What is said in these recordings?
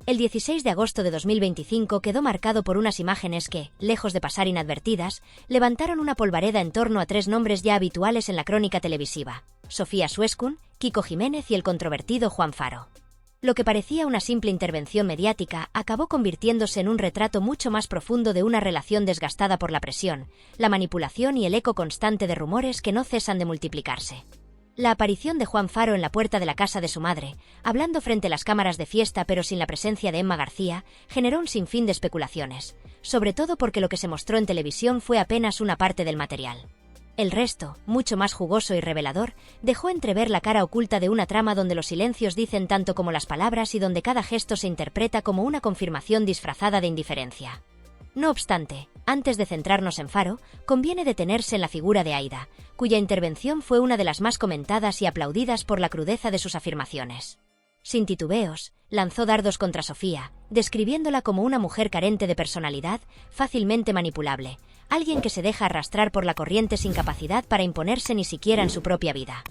El 16 de agosto de 2025 quedó marcado por unas imágenes que, lejos de pasar inadvertidas, levantaron una polvareda en torno a tres nombres ya habituales en la crónica televisiva: Sofía Sueskun, Kiko Jiménez y el controvertido Juan Faro. Lo que parecía una simple intervención mediática acabó convirtiéndose en un retrato mucho más profundo de una relación desgastada por la presión, la manipulación y el eco constante de rumores que no cesan de multiplicarse. La aparición de Juan Faro en la puerta de la casa de su madre, hablando frente a las cámaras de fiesta pero sin la presencia de Emma García, generó un sinfín de especulaciones, sobre todo porque lo que se mostró en televisión fue apenas una parte del material. El resto, mucho más jugoso y revelador, dejó entrever la cara oculta de una trama donde los silencios dicen tanto como las palabras y donde cada gesto se interpreta como una confirmación disfrazada de indiferencia. No obstante, antes de centrarnos en Faro, conviene detenerse en la figura de Aida, cuya intervención fue una de las más comentadas y aplaudidas por la crudeza de sus afirmaciones. Sin titubeos, lanzó dardos contra Sofía, describiéndola como una mujer carente de personalidad, fácilmente manipulable, alguien que se deja arrastrar por la corriente sin capacidad para imponerse ni siquiera en su propia vida.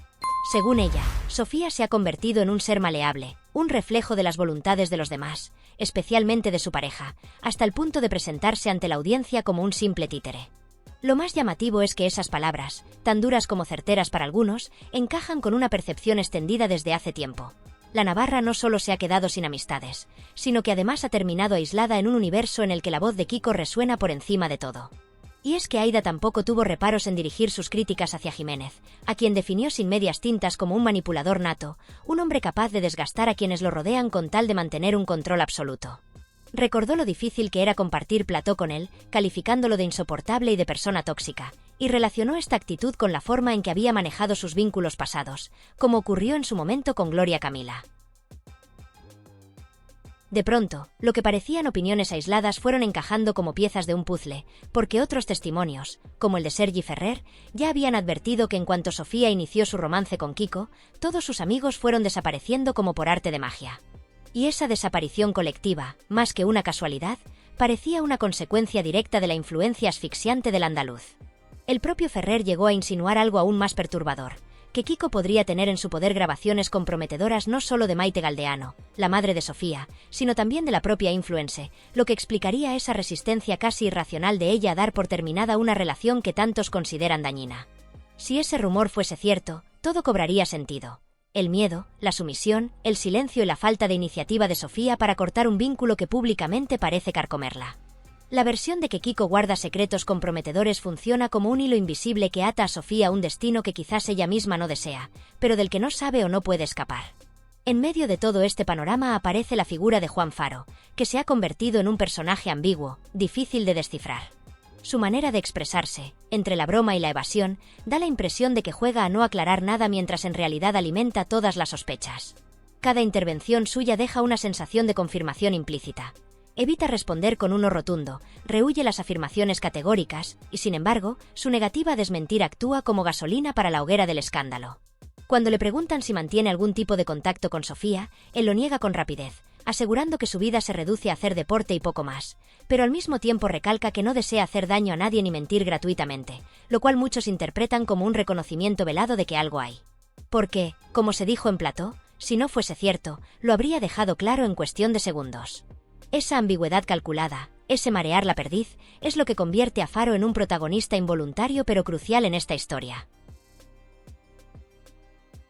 Según ella, Sofía se ha convertido en un ser maleable, un reflejo de las voluntades de los demás, especialmente de su pareja, hasta el punto de presentarse ante la audiencia como un simple títere. Lo más llamativo es que esas palabras, tan duras como certeras para algunos, encajan con una percepción extendida desde hace tiempo. La navarra no solo se ha quedado sin amistades, sino que además ha terminado aislada en un universo en el que la voz de Kiko resuena por encima de todo. Y es que Aida tampoco tuvo reparos en dirigir sus críticas hacia Jiménez, a quien definió sin medias tintas como un manipulador nato, un hombre capaz de desgastar a quienes lo rodean con tal de mantener un control absoluto. Recordó lo difícil que era compartir plató con él, calificándolo de insoportable y de persona tóxica, y relacionó esta actitud con la forma en que había manejado sus vínculos pasados, como ocurrió en su momento con Gloria Camila. De pronto, lo que parecían opiniones aisladas fueron encajando como piezas de un puzzle, porque otros testimonios, como el de Sergi Ferrer, ya habían advertido que en cuanto Sofía inició su romance con Kiko, todos sus amigos fueron desapareciendo como por arte de magia. Y esa desaparición colectiva, más que una casualidad, parecía una consecuencia directa de la influencia asfixiante del andaluz. El propio Ferrer llegó a insinuar algo aún más perturbador: que Kiko podría tener en su poder grabaciones comprometedoras no solo de Maite Galdeano, la madre de Sofía, sino también de la propia influencer, lo que explicaría esa resistencia casi irracional de ella a dar por terminada una relación que tantos consideran dañina. Si ese rumor fuese cierto, todo cobraría sentido. El miedo, la sumisión, el silencio y la falta de iniciativa de Sofía para cortar un vínculo que públicamente parece carcomerla. La versión de que Kiko guarda secretos comprometedores funciona como un hilo invisible que ata a Sofía a un destino que quizás ella misma no desea, pero del que no sabe o no puede escapar. En medio de todo este panorama aparece la figura de Juan Faro, que se ha convertido en un personaje ambiguo, difícil de descifrar. Su manera de expresarse, entre la broma y la evasión, da la impresión de que juega a no aclarar nada mientras en realidad alimenta todas las sospechas. Cada intervención suya deja una sensación de confirmación implícita. Evita responder con un no rotundo, rehúye las afirmaciones categóricas, y sin embargo, su negativa a desmentir actúa como gasolina para la hoguera del escándalo. Cuando le preguntan si mantiene algún tipo de contacto con Sofía, él lo niega con rapidez, asegurando que su vida se reduce a hacer deporte y poco más, pero al mismo tiempo recalca que no desea hacer daño a nadie ni mentir gratuitamente, lo cual muchos interpretan como un reconocimiento velado de que algo hay. Porque, como se dijo en plató, si no fuese cierto, lo habría dejado claro en cuestión de segundos. Esa ambigüedad calculada, ese marear la perdiz, es lo que convierte a Faro en un protagonista involuntario pero crucial en esta historia.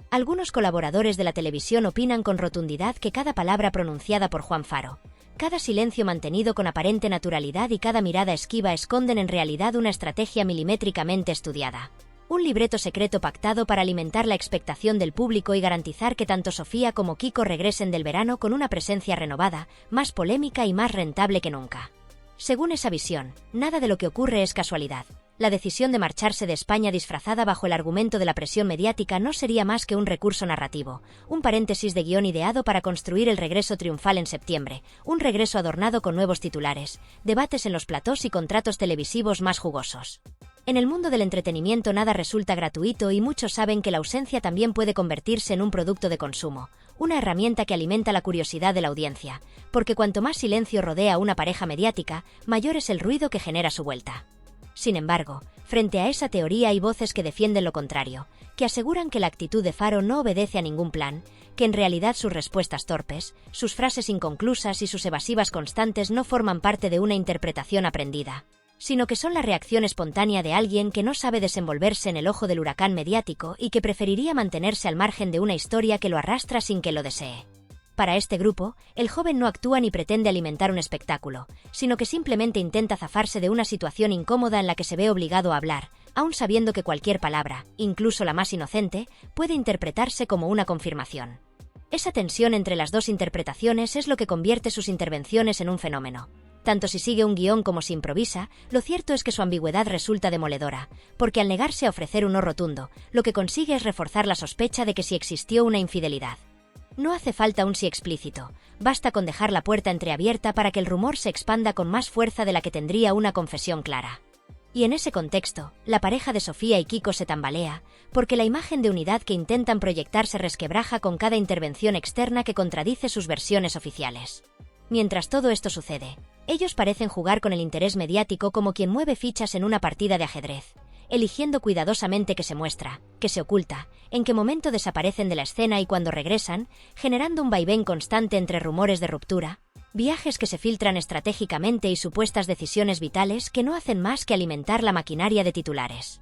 Algunos colaboradores de la televisión opinan con rotundidad que cada palabra pronunciada por Juan Faro, cada silencio mantenido con aparente naturalidad y cada mirada esquiva esconden en realidad una estrategia milimétricamente estudiada. Un libreto secreto pactado para alimentar la expectación del público y garantizar que tanto Sofía como Kiko regresen del verano con una presencia renovada, más polémica y más rentable que nunca. Según esa visión, nada de lo que ocurre es casualidad. La decisión de marcharse de España disfrazada bajo el argumento de la presión mediática no sería más que un recurso narrativo, un paréntesis de guión ideado para construir el regreso triunfal en septiembre, un regreso adornado con nuevos titulares, debates en los platós y contratos televisivos más jugosos. En el mundo del entretenimiento nada resulta gratuito y muchos saben que la ausencia también puede convertirse en un producto de consumo, una herramienta que alimenta la curiosidad de la audiencia, porque cuanto más silencio rodea a una pareja mediática, mayor es el ruido que genera su vuelta. Sin embargo, frente a esa teoría hay voces que defienden lo contrario, que aseguran que la actitud de Faro no obedece a ningún plan, que en realidad sus respuestas torpes, sus frases inconclusas y sus evasivas constantes no forman parte de una interpretación aprendida, sino que son la reacción espontánea de alguien que no sabe desenvolverse en el ojo del huracán mediático y que preferiría mantenerse al margen de una historia que lo arrastra sin que lo desee. Para este grupo, el joven no actúa ni pretende alimentar un espectáculo, sino que simplemente intenta zafarse de una situación incómoda en la que se ve obligado a hablar, aun sabiendo que cualquier palabra, incluso la más inocente, puede interpretarse como una confirmación. Esa tensión entre las dos interpretaciones es lo que convierte sus intervenciones en un fenómeno. Tanto si sigue un guión como si improvisa, lo cierto es que su ambigüedad resulta demoledora, porque al negarse a ofrecer un no rotundo, lo que consigue es reforzar la sospecha de que sí existió una infidelidad. No hace falta un sí explícito, basta con dejar la puerta entreabierta para que el rumor se expanda con más fuerza de la que tendría una confesión clara. Y en ese contexto, la pareja de Sofía y Kiko se tambalea, porque la imagen de unidad que intentan proyectar se resquebraja con cada intervención externa que contradice sus versiones oficiales. Mientras todo esto sucede, ellos parecen jugar con el interés mediático como quien mueve fichas en una partida de ajedrez, eligiendo cuidadosamente qué se muestra, qué se oculta, en qué momento desaparecen de la escena y cuándo regresan, generando un vaivén constante entre rumores de ruptura, viajes que se filtran estratégicamente y supuestas decisiones vitales que no hacen más que alimentar la maquinaria de titulares.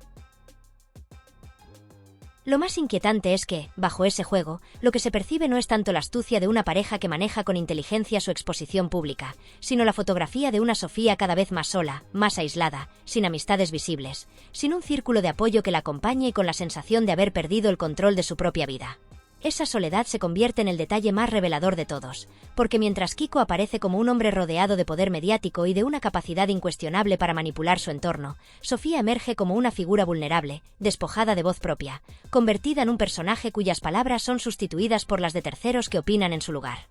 Lo más inquietante es que, bajo ese juego, lo que se percibe no es tanto la astucia de una pareja que maneja con inteligencia su exposición pública, sino la fotografía de una Sofía cada vez más sola, más aislada, sin amistades visibles, sin un círculo de apoyo que la acompañe y con la sensación de haber perdido el control de su propia vida. Esa soledad se convierte en el detalle más revelador de todos, porque mientras Kiko aparece como un hombre rodeado de poder mediático y de una capacidad incuestionable para manipular su entorno, Sofía emerge como una figura vulnerable, despojada de voz propia, convertida en un personaje cuyas palabras son sustituidas por las de terceros que opinan en su lugar.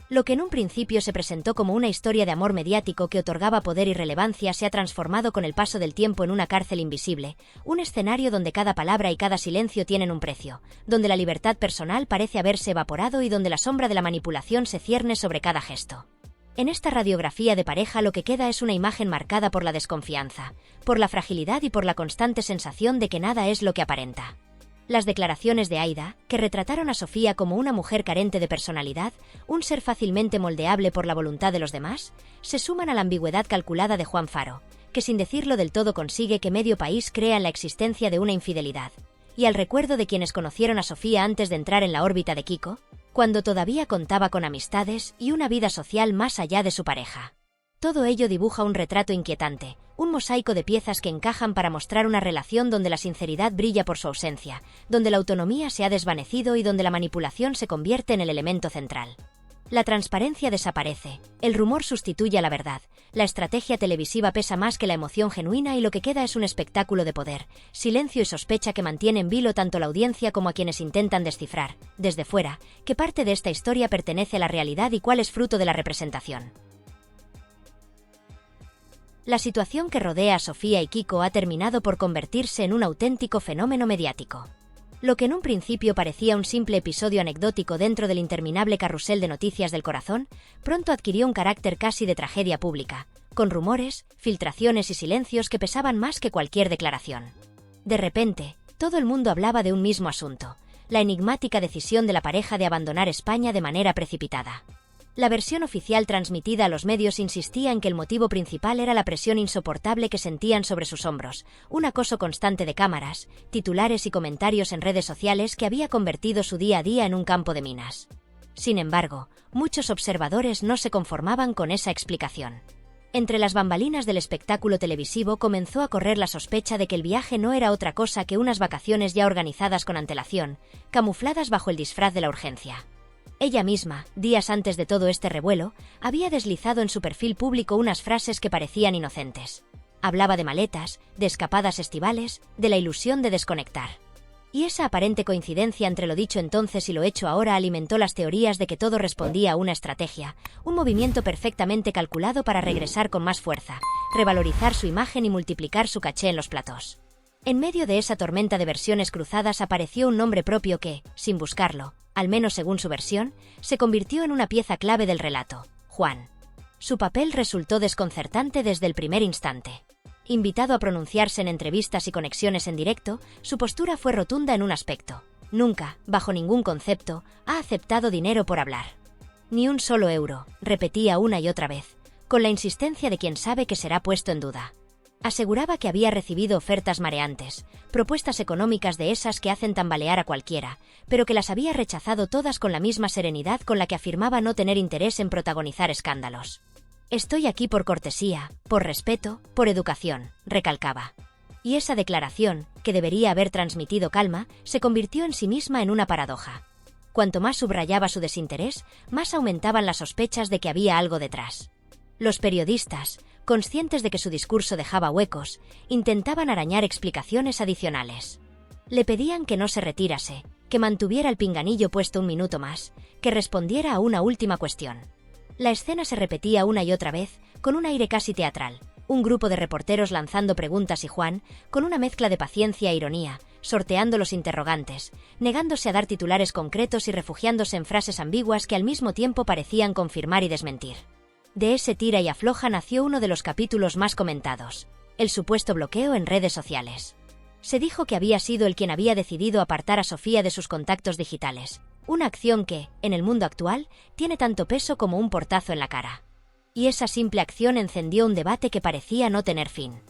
Lo que en un principio se presentó como una historia de amor mediático que otorgaba poder y relevancia se ha transformado con el paso del tiempo en una cárcel invisible, un escenario donde cada palabra y cada silencio tienen un precio, donde la libertad personal parece haberse evaporado y donde la sombra de la manipulación se cierne sobre cada gesto. En esta radiografía de pareja lo que queda es una imagen marcada por la desconfianza, por la fragilidad y por la constante sensación de que nada es lo que aparenta. Las declaraciones de Aida, que retrataron a Sofía como una mujer carente de personalidad, un ser fácilmente moldeable por la voluntad de los demás, se suman a la ambigüedad calculada de Juan Faro, que sin decirlo del todo consigue que medio país crea en la existencia de una infidelidad, y al recuerdo de quienes conocieron a Sofía antes de entrar en la órbita de Kiko, cuando todavía contaba con amistades y una vida social más allá de su pareja. Todo ello dibuja un retrato inquietante, un mosaico de piezas que encajan para mostrar una relación donde la sinceridad brilla por su ausencia, donde la autonomía se ha desvanecido y donde la manipulación se convierte en el elemento central. La transparencia desaparece, el rumor sustituye a la verdad, la estrategia televisiva pesa más que la emoción genuina y lo que queda es un espectáculo de poder, silencio y sospecha que mantiene en vilo tanto a la audiencia como a quienes intentan descifrar, desde fuera, qué parte de esta historia pertenece a la realidad y cuál es fruto de la representación. La situación que rodea a Sofía y Kiko ha terminado por convertirse en un auténtico fenómeno mediático. Lo que en un principio parecía un simple episodio anecdótico dentro del interminable carrusel de noticias del corazón, pronto adquirió un carácter casi de tragedia pública, con rumores, filtraciones y silencios que pesaban más que cualquier declaración. De repente, todo el mundo hablaba de un mismo asunto, la enigmática decisión de la pareja de abandonar España de manera precipitada. La versión oficial transmitida a los medios insistía en que el motivo principal era la presión insoportable que sentían sobre sus hombros, un acoso constante de cámaras, titulares y comentarios en redes sociales que había convertido su día a día en un campo de minas. Sin embargo, muchos observadores no se conformaban con esa explicación. Entre las bambalinas del espectáculo televisivo comenzó a correr la sospecha de que el viaje no era otra cosa que unas vacaciones ya organizadas con antelación, camufladas bajo el disfraz de la urgencia. Ella misma, días antes de todo este revuelo, había deslizado en su perfil público unas frases que parecían inocentes. Hablaba de maletas, de escapadas estivales, de la ilusión de desconectar. Y esa aparente coincidencia entre lo dicho entonces y lo hecho ahora alimentó las teorías de que todo respondía a una estrategia, un movimiento perfectamente calculado para regresar con más fuerza, revalorizar su imagen y multiplicar su caché en los platós. En medio de esa tormenta de versiones cruzadas apareció un nombre propio que, sin buscarlo, al menos según su versión, se convirtió en una pieza clave del relato: Juan. Su papel resultó desconcertante desde el primer instante. Invitado a pronunciarse en entrevistas y conexiones en directo, su postura fue rotunda en un aspecto. Nunca, bajo ningún concepto, ha aceptado dinero por hablar. Ni un solo euro, repetía una y otra vez, con la insistencia de quien sabe que será puesto en duda. Aseguraba que había recibido ofertas mareantes, propuestas económicas de esas que hacen tambalear a cualquiera, pero que las había rechazado todas con la misma serenidad con la que afirmaba no tener interés en protagonizar escándalos. «Estoy aquí por cortesía, por respeto, por educación», recalcaba. Y esa declaración, que debería haber transmitido calma, se convirtió en sí misma en una paradoja. Cuanto más subrayaba su desinterés, más aumentaban las sospechas de que había algo detrás. Los periodistas, conscientes de que su discurso dejaba huecos, intentaban arañar explicaciones adicionales. Le pedían que no se retirase, que mantuviera el pinganillo puesto un minuto más, que respondiera a una última cuestión. La escena se repetía una y otra vez, con un aire casi teatral. Un grupo de reporteros lanzando preguntas y Juan, con una mezcla de paciencia e ironía, sorteando los interrogantes, negándose a dar titulares concretos y refugiándose en frases ambiguas que al mismo tiempo parecían confirmar y desmentir. De ese tira y afloja nació uno de los capítulos más comentados, el supuesto bloqueo en redes sociales. Se dijo que había sido él quien había decidido apartar a Sofía de sus contactos digitales, una acción que, en el mundo actual, tiene tanto peso como un portazo en la cara. Y esa simple acción encendió un debate que parecía no tener fin.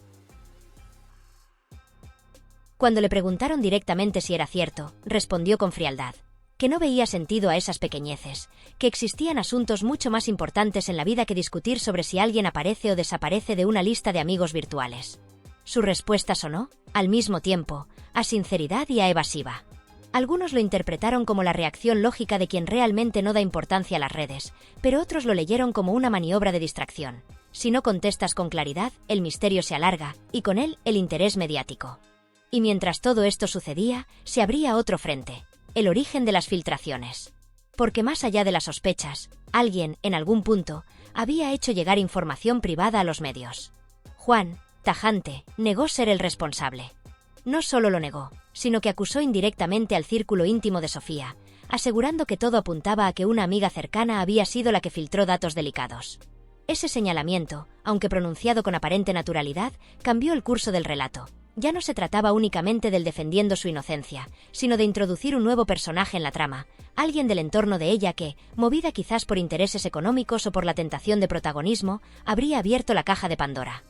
Cuando le preguntaron directamente si era cierto, respondió con frialdad, que no veía sentido a esas pequeñeces, que existían asuntos mucho más importantes en la vida que discutir sobre si alguien aparece o desaparece de una lista de amigos virtuales. Su respuesta sonó, al mismo tiempo, a sinceridad y a evasiva. Algunos lo interpretaron como la reacción lógica de quien realmente no da importancia a las redes, pero otros lo leyeron como una maniobra de distracción. Si no contestas con claridad, el misterio se alarga, y con él el interés mediático. Y mientras todo esto sucedía, se abría otro frente, el origen de las filtraciones. Porque más allá de las sospechas, alguien, en algún punto, había hecho llegar información privada a los medios. Juan, tajante, negó ser el responsable. No solo lo negó, sino que acusó indirectamente al círculo íntimo de Sofía, asegurando que todo apuntaba a que una amiga cercana había sido la que filtró datos delicados. Ese señalamiento, aunque pronunciado con aparente naturalidad, cambió el curso del relato. Ya no se trataba únicamente del defendiendo su inocencia, sino de introducir un nuevo personaje en la trama, alguien del entorno de ella que, movida quizás por intereses económicos o por la tentación de protagonismo, habría abierto la caja de Pandora.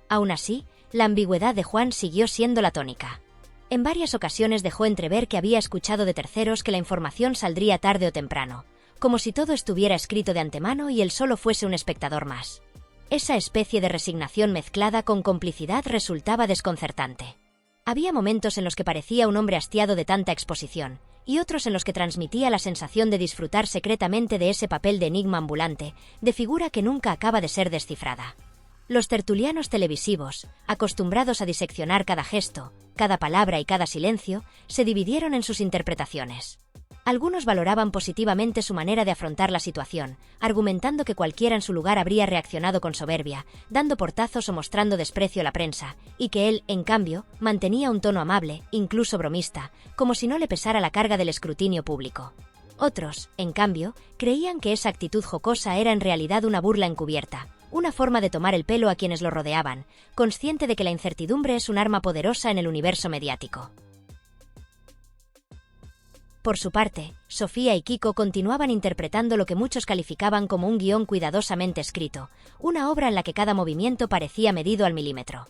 Aún así, la ambigüedad de Juan siguió siendo la tónica. En varias ocasiones dejó entrever que había escuchado de terceros que la información saldría tarde o temprano, como si todo estuviera escrito de antemano y él solo fuese un espectador más. Esa especie de resignación mezclada con complicidad resultaba desconcertante. Había momentos en los que parecía un hombre hastiado de tanta exposición, y otros en los que transmitía la sensación de disfrutar secretamente de ese papel de enigma ambulante, de figura que nunca acaba de ser descifrada. Los tertulianos televisivos, acostumbrados a diseccionar cada gesto, cada palabra y cada silencio, se dividieron en sus interpretaciones. Algunos valoraban positivamente su manera de afrontar la situación, argumentando que cualquiera en su lugar habría reaccionado con soberbia, dando portazos o mostrando desprecio a la prensa, y que él, en cambio, mantenía un tono amable, incluso bromista, como si no le pesara la carga del escrutinio público. Otros, en cambio, creían que esa actitud jocosa era en realidad una burla encubierta, una forma de tomar el pelo a quienes lo rodeaban, consciente de que la incertidumbre es un arma poderosa en el universo mediático. Por su parte, Sofía y Kiko continuaban interpretando lo que muchos calificaban como un guión cuidadosamente escrito, una obra en la que cada movimiento parecía medido al milímetro.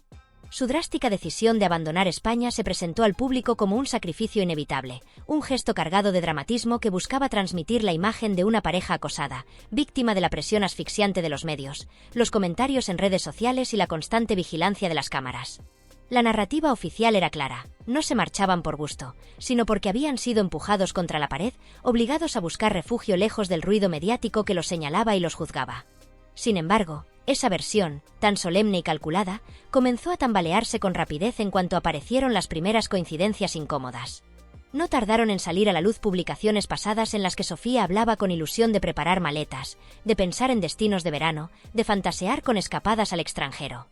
Su drástica decisión de abandonar España se presentó al público como un sacrificio inevitable, un gesto cargado de dramatismo que buscaba transmitir la imagen de una pareja acosada, víctima de la presión asfixiante de los medios, los comentarios en redes sociales y la constante vigilancia de las cámaras. La narrativa oficial era clara, no se marchaban por gusto, sino porque habían sido empujados contra la pared, obligados a buscar refugio lejos del ruido mediático que los señalaba y los juzgaba. Sin embargo, esa versión, tan solemne y calculada, comenzó a tambalearse con rapidez en cuanto aparecieron las primeras coincidencias incómodas. No tardaron en salir a la luz publicaciones pasadas en las que Sofía hablaba con ilusión de preparar maletas, de pensar en destinos de verano, de fantasear con escapadas al extranjero.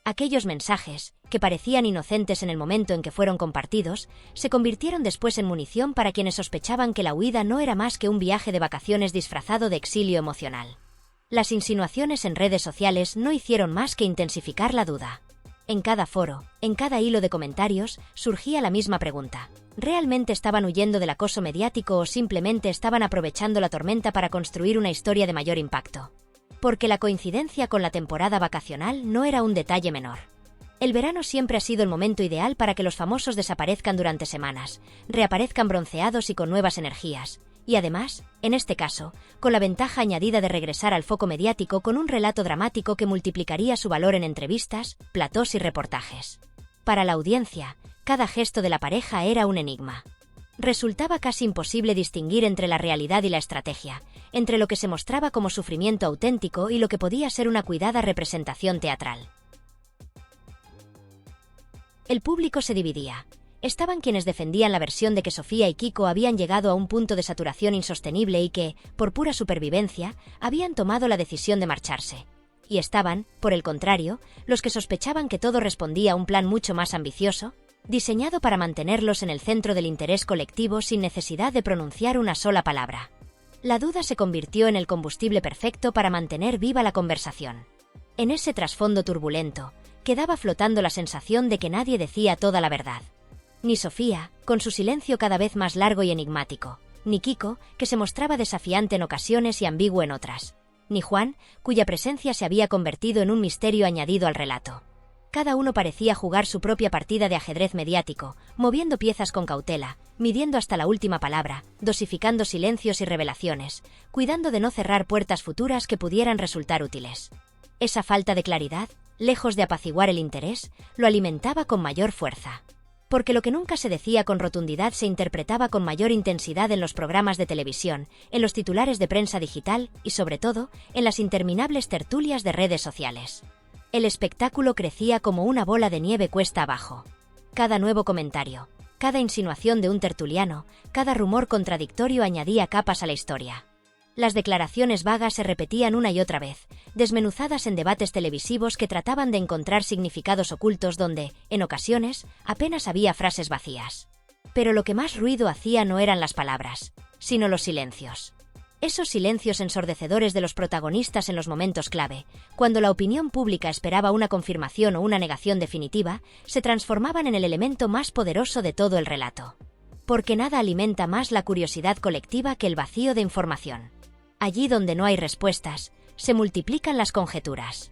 Aquellos mensajes, que parecían inocentes en el momento en que fueron compartidos, se convirtieron después en munición para quienes sospechaban que la huida no era más que un viaje de vacaciones disfrazado de exilio emocional. Las insinuaciones en redes sociales no hicieron más que intensificar la duda. En cada foro, en cada hilo de comentarios, surgía la misma pregunta. ¿Realmente estaban huyendo del acoso mediático o simplemente estaban aprovechando la tormenta para construir una historia de mayor impacto? Porque la coincidencia con la temporada vacacional no era un detalle menor. El verano siempre ha sido el momento ideal para que los famosos desaparezcan durante semanas, reaparezcan bronceados y con nuevas energías. Y además, en este caso, con la ventaja añadida de regresar al foco mediático con un relato dramático que multiplicaría su valor en entrevistas, platós y reportajes. Para la audiencia, cada gesto de la pareja era un enigma. Resultaba casi imposible distinguir entre la realidad y la estrategia, entre lo que se mostraba como sufrimiento auténtico y lo que podía ser una cuidada representación teatral. El público se dividía. Estaban quienes defendían la versión de que Sofía y Kiko habían llegado a un punto de saturación insostenible y que, por pura supervivencia, habían tomado la decisión de marcharse. Y estaban, por el contrario, los que sospechaban que todo respondía a un plan mucho más ambicioso, diseñado para mantenerlos en el centro del interés colectivo sin necesidad de pronunciar una sola palabra. La duda se convirtió en el combustible perfecto para mantener viva la conversación. En ese trasfondo turbulento, quedaba flotando la sensación de que nadie decía toda la verdad. Ni Sofía, con su silencio cada vez más largo y enigmático, ni Kiko, que se mostraba desafiante en ocasiones y ambiguo en otras, ni Juan, cuya presencia se había convertido en un misterio añadido al relato. Cada uno parecía jugar su propia partida de ajedrez mediático, moviendo piezas con cautela, midiendo hasta la última palabra, dosificando silencios y revelaciones, cuidando de no cerrar puertas futuras que pudieran resultar útiles. Esa falta de claridad, lejos de apaciguar el interés, lo alimentaba con mayor fuerza. Porque lo que nunca se decía con rotundidad se interpretaba con mayor intensidad en los programas de televisión, en los titulares de prensa digital y, sobre todo, en las interminables tertulias de redes sociales. El espectáculo crecía como una bola de nieve cuesta abajo. Cada nuevo comentario, cada insinuación de un tertuliano, cada rumor contradictorio añadía capas a la historia. Las declaraciones vagas se repetían una y otra vez, desmenuzadas en debates televisivos que trataban de encontrar significados ocultos donde, en ocasiones, apenas había frases vacías. Pero lo que más ruido hacía no eran las palabras, sino los silencios. Esos silencios ensordecedores de los protagonistas en los momentos clave, cuando la opinión pública esperaba una confirmación o una negación definitiva, se transformaban en el elemento más poderoso de todo el relato. Porque nada alimenta más la curiosidad colectiva que el vacío de información. Allí donde no hay respuestas, se multiplican las conjeturas.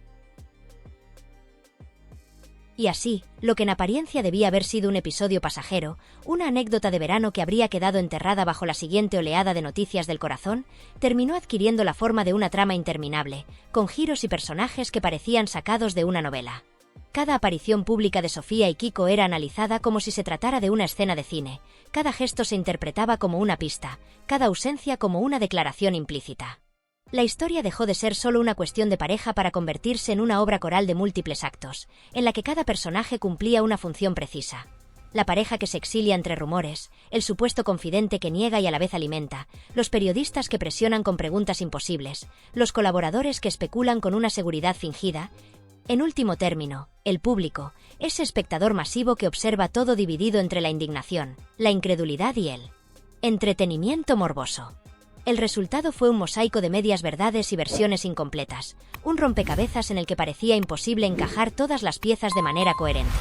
Y así, lo que en apariencia debía haber sido un episodio pasajero, una anécdota de verano que habría quedado enterrada bajo la siguiente oleada de noticias del corazón, terminó adquiriendo la forma de una trama interminable, con giros y personajes que parecían sacados de una novela. Cada aparición pública de Sofía y Kiko era analizada como si se tratara de una escena de cine, cada gesto se interpretaba como una pista, cada ausencia como una declaración implícita. La historia dejó de ser solo una cuestión de pareja para convertirse en una obra coral de múltiples actos, en la que cada personaje cumplía una función precisa. La pareja que se exilia entre rumores, el supuesto confidente que niega y a la vez alimenta, los periodistas que presionan con preguntas imposibles, los colaboradores que especulan con una seguridad fingida. En último término, el público, ese espectador masivo que observa todo dividido entre la indignación, la incredulidad y el entretenimiento morboso. El resultado fue un mosaico de medias verdades y versiones incompletas, un rompecabezas en el que parecía imposible encajar todas las piezas de manera coherente.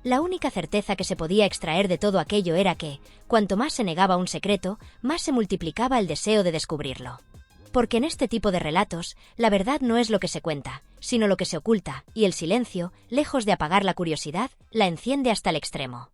La única certeza que se podía extraer de todo aquello era que, cuanto más se negaba un secreto, más se multiplicaba el deseo de descubrirlo. Porque en este tipo de relatos, la verdad no es lo que se cuenta, sino lo que se oculta, y el silencio, lejos de apagar la curiosidad, la enciende hasta el extremo.